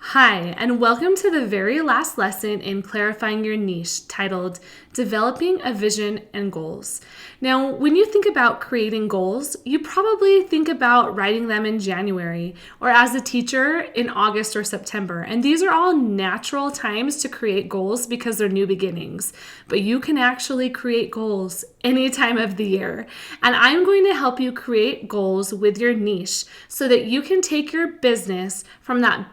Hi, and welcome to the very last lesson in Clarifying Your Niche, titled Developing a Vision and Goals. Now, when you think about creating goals, you probably think about writing them in January or as a teacher in August or September. And these are all natural times to create goals because they're new beginnings. But you can actually create goals any time of the year. And I'm going to help you create goals with your niche so that you can take your business from that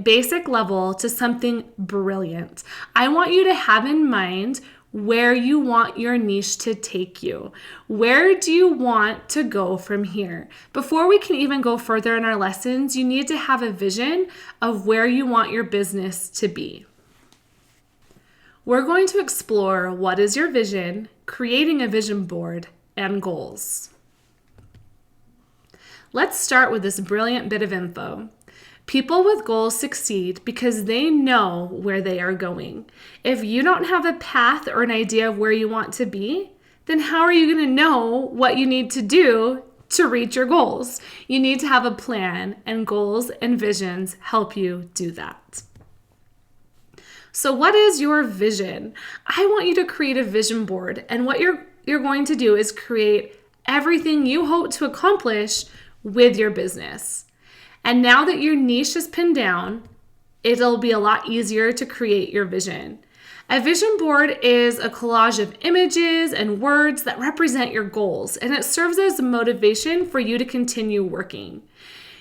basic level to something brilliant. I want you to have in mind where you want your niche to take you. Where do you want to go from here? Before we can even go further in our lessons, you need to have a vision of where you want your business to be. We're going to explore what is your vision, creating a vision board, and goals. Let's start with this brilliant bit of info. People with goals succeed because they know where they are going. If you don't have a path or an idea of where you want to be, then how are you going to know what you need to do to reach your goals? You need to have a plan, and goals and visions help you do that. So what is your vision? I want you to create a vision board, and what you're going to do is create everything you hope to accomplish with your business. And now that your niche is pinned down, it'll be a lot easier to create your vision. A vision board is a collage of images and words that represent your goals, and it serves as a motivation for you to continue working.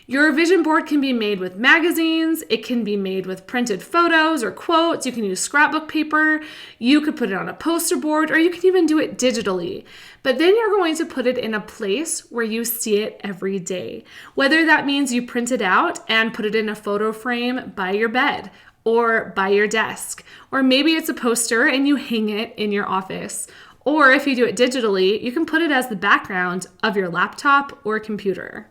Your vision board can be made with magazines, it can be made with printed photos or quotes, you can use scrapbook paper, you could put it on a poster board, or you can even do it digitally. But then you're going to put it in a place where you see it every day. Whether that means you print it out and put it in a photo frame by your bed or by your desk, or maybe it's a poster and you hang it in your office. Or if you do it digitally, you can put it as the background of your laptop or computer.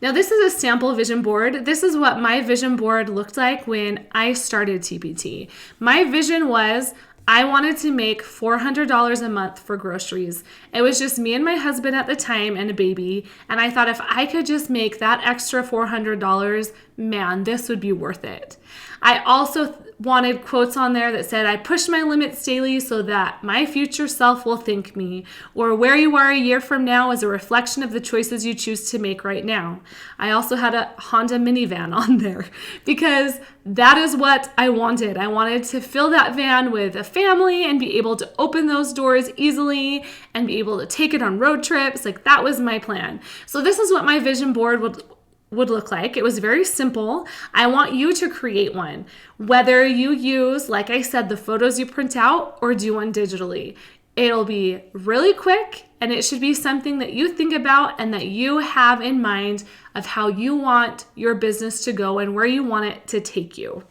Now, this is a sample vision board. This is what my vision board looked like when I started TPT. My vision was I wanted to make $400 a month for groceries. It was just me and my husband at the time and a baby. And I thought if I could just make that extra $400, man, this would be worth it. I also wanted quotes on there that said, I push my limits daily so that my future self will thank me, or where you are a year from now is a reflection of the choices you choose to make right now. I also had a Honda minivan on there because that is what I wanted. I wanted to fill that van with a family and be able to open those doors easily and be able to take it on road trips. Like, that was my plan. So this is what my vision board would look like. It was very simple. I want you to create one, whether you use, like I said, the photos you print out or do one digitally. It'll be really quick, and it should be something that you think about and that you have in mind of how you want your business to go and where you want it to take you.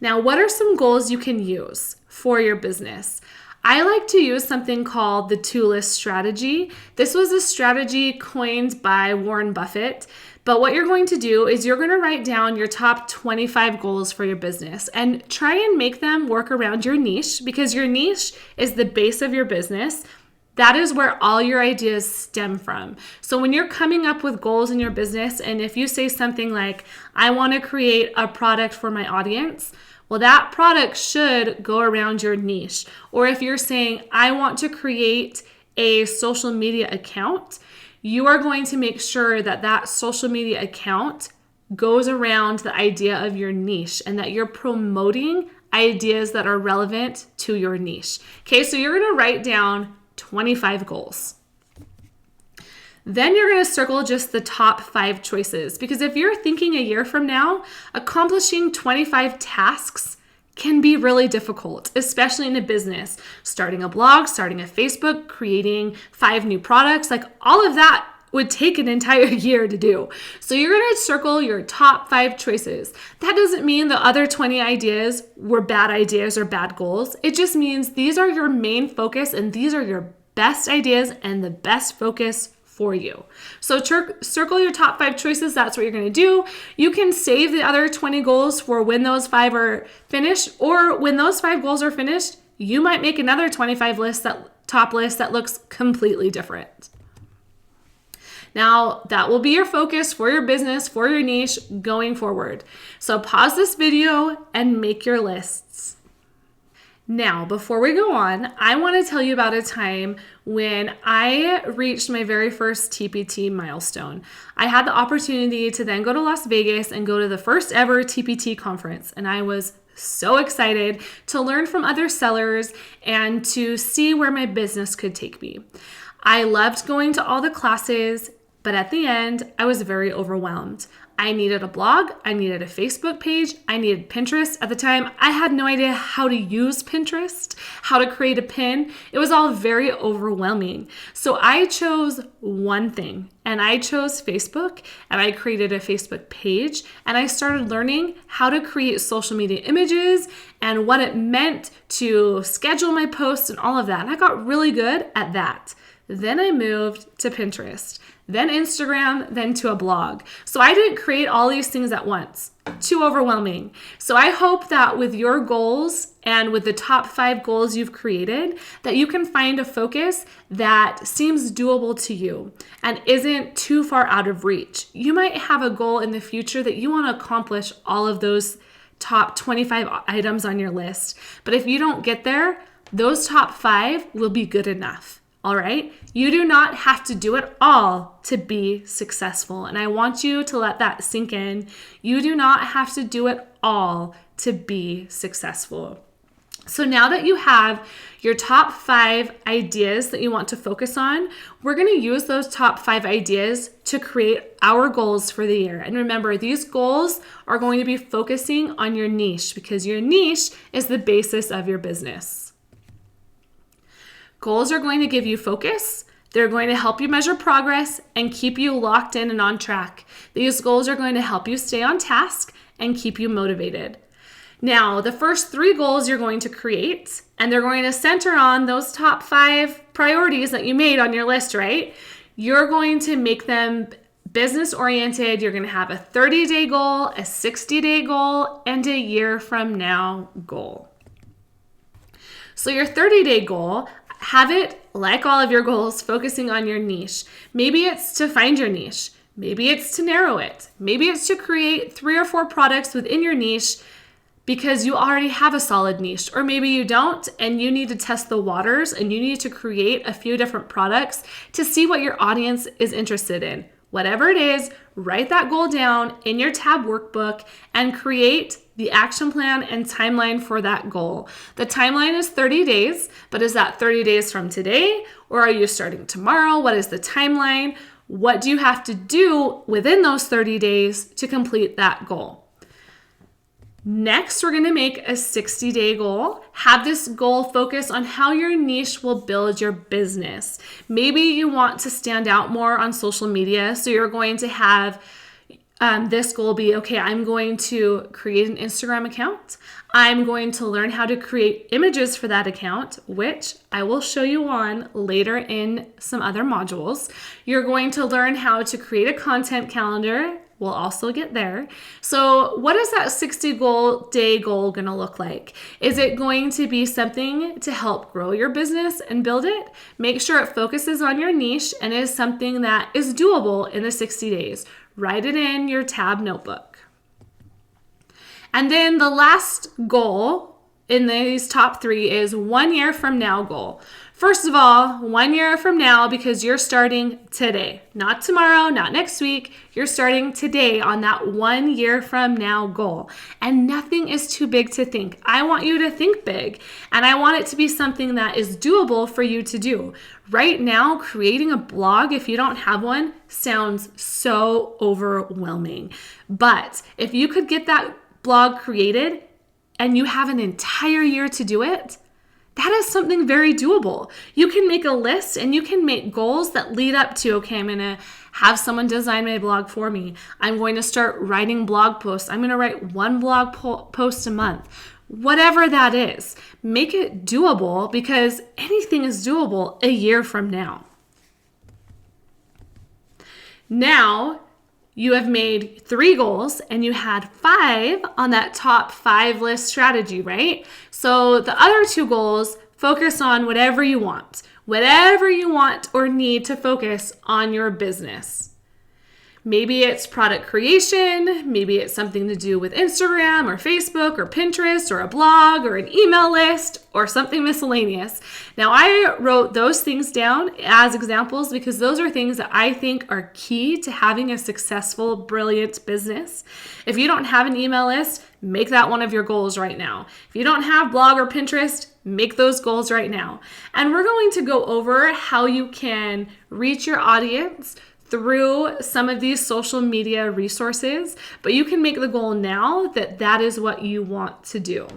Now, what are some goals you can use for your business? I like to use something called the two-list strategy. This was a strategy coined by Warren Buffett. But what you're going to do is you're going to write down your top 25 goals for your business and try and make them work around your niche, because your niche is the base of your business. That is where all your ideas stem from. So when you're coming up with goals in your business, and if you say something like, I want to create a product for my audience, well, that product should go around your niche. Or if you're saying, I want to create a social media account, you are going to make sure that that social media account goes around the idea of your niche and that you're promoting ideas that are relevant to your niche. Okay, so you're going to write down 25 goals. Then you're going to circle just the top 5 choices, because if you're thinking a year from now, accomplishing 25 tasks can be really difficult, especially in a business. Starting a blog, starting a Facebook, creating 5 new products, like all of that would take an entire year to do. So you're going to circle your top 5 choices. That doesn't mean the other 20 ideas were bad ideas or bad goals. It just means these are your main focus and these are your best ideas and the best focus for you. So circle your top 5 choices. That's what you're going to do. You can save the other 20 goals for when those 5 are finished, or when those 5 goals are finished, you might make another 25 top list that looks completely different. Now, that will be your focus for your business, for your niche going forward. So pause this video and make your lists. Now, before we go on, I want to tell you about a time when I reached my very first TPT milestone. I had the opportunity to then go to Las Vegas and go to the first ever TPT conference, and I was so excited to learn from other sellers and to see where my business could take me. I loved going to all the classes, but at the end, I was very overwhelmed. I needed a blog, I needed a Facebook page, I needed Pinterest. At the time, I had no idea how to use Pinterest, how to create a pin. It was all very overwhelming. So I chose one thing, and I chose Facebook, and I created a Facebook page, and I started learning how to create social media images and what it meant to schedule my posts and all of that. And I got really good at that. Then I moved to Pinterest, then Instagram, then to a blog. So I didn't create all these things at once. Too overwhelming. So I hope that with your goals and with the top 5 goals you've created, that you can find a focus that seems doable to you and isn't too far out of reach. You might have a goal in the future that you want to accomplish all of those top 25 items on your list. But if you don't get there, those top 5 will be good enough. All right? You do not have to do it all to be successful. And I want you to let that sink in. You do not have to do it all to be successful. So now that you have your top 5 ideas that you want to focus on, we're going to use those top 5 ideas to create our goals for the year. And remember, these goals are going to be focusing on your niche because your niche is the basis of your business. Goals are going to give you focus. They're going to help you measure progress and keep you locked in and on track. These goals are going to help you stay on task and keep you motivated. Now, the first 3 goals you're going to create, and they're going to center on those top 5 priorities that you made on your list, right? You're going to make them business oriented. You're going to have a 30-day goal, a 60-day goal, and a year from now goal. So your 30-day goal, have it, like all of your goals, focusing on your niche. Maybe it's to find your niche. Maybe it's to narrow it. Maybe it's to create 3 or 4 products within your niche because you already have a solid niche. Or maybe you don't and you need to test the waters and you need to create a few different products to see what your audience is interested in. Whatever it is, write that goal down in your tab workbook and create the action plan and timeline for that goal. The timeline is 30 days, but is that 30 days from today or are you starting tomorrow? What is the timeline? What do you have to do within those 30 days to complete that goal? Next, we're going to make a 60-day goal. Have this goal focus on how your niche will build your business. Maybe you want to stand out more on social media, so you're going to have this goal be, okay, I'm going to create an Instagram account. I'm going to learn how to create images for that account, which I will show you on later in some other modules. You're going to learn how to create a content calendar. We'll also get there. So what is that 60-day goal going to look like? Is it going to be something to help grow your business and build it? Make sure it focuses on your niche and is something that is doable in the 60 days. Write it in your tab notebook. And then the last goal in these top 3 is 1 year from now goal. First of all, 1 year from now, because you're starting today, not tomorrow, not next week. You're starting today on that 1 year from now goal. And nothing is too big to think. I want you to think big, and I want it to be something that is doable for you to do. Right now, creating a blog, if you don't have one, sounds so overwhelming. But if you could get that blog created and you have an entire year to do it, that is something very doable. You can make a list and you can make goals that lead up to, okay, I'm going to have someone design my blog for me. I'm going to start writing blog posts. I'm going to write 1 blog post a month. Whatever that is, make it doable because anything is doable a year from now. Now, you have made 3 goals and you had 5 on that top 5 list strategy, right? So the other 2 goals focus on whatever you want. whatever you want or need to focus on your business. Maybe it's product creation, maybe it's something to do with Instagram or Facebook or Pinterest or a blog or an email list or something miscellaneous. Now, I wrote those things down as examples because those are things that I think are key to having a successful, brilliant business. If you don't have an email list, make that one of your goals right now. If you don't have blog or Pinterest, make those goals right now. And we're going to go over how you can reach your audience through some of these social media resources, but you can make the goal now that that is what you want to do.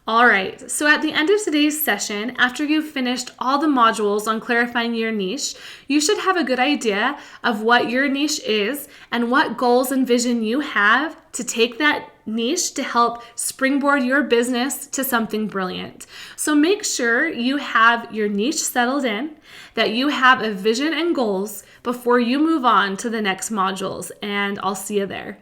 All right, so at the end of today's session, after you've finished all the modules on clarifying your niche, you should have a good idea of what your niche is and what goals and vision you have to take that niche to help springboard your business to something brilliant. So make sure you have your niche settled in, that you have a vision and goals before you move on to the next modules, and I'll see you there.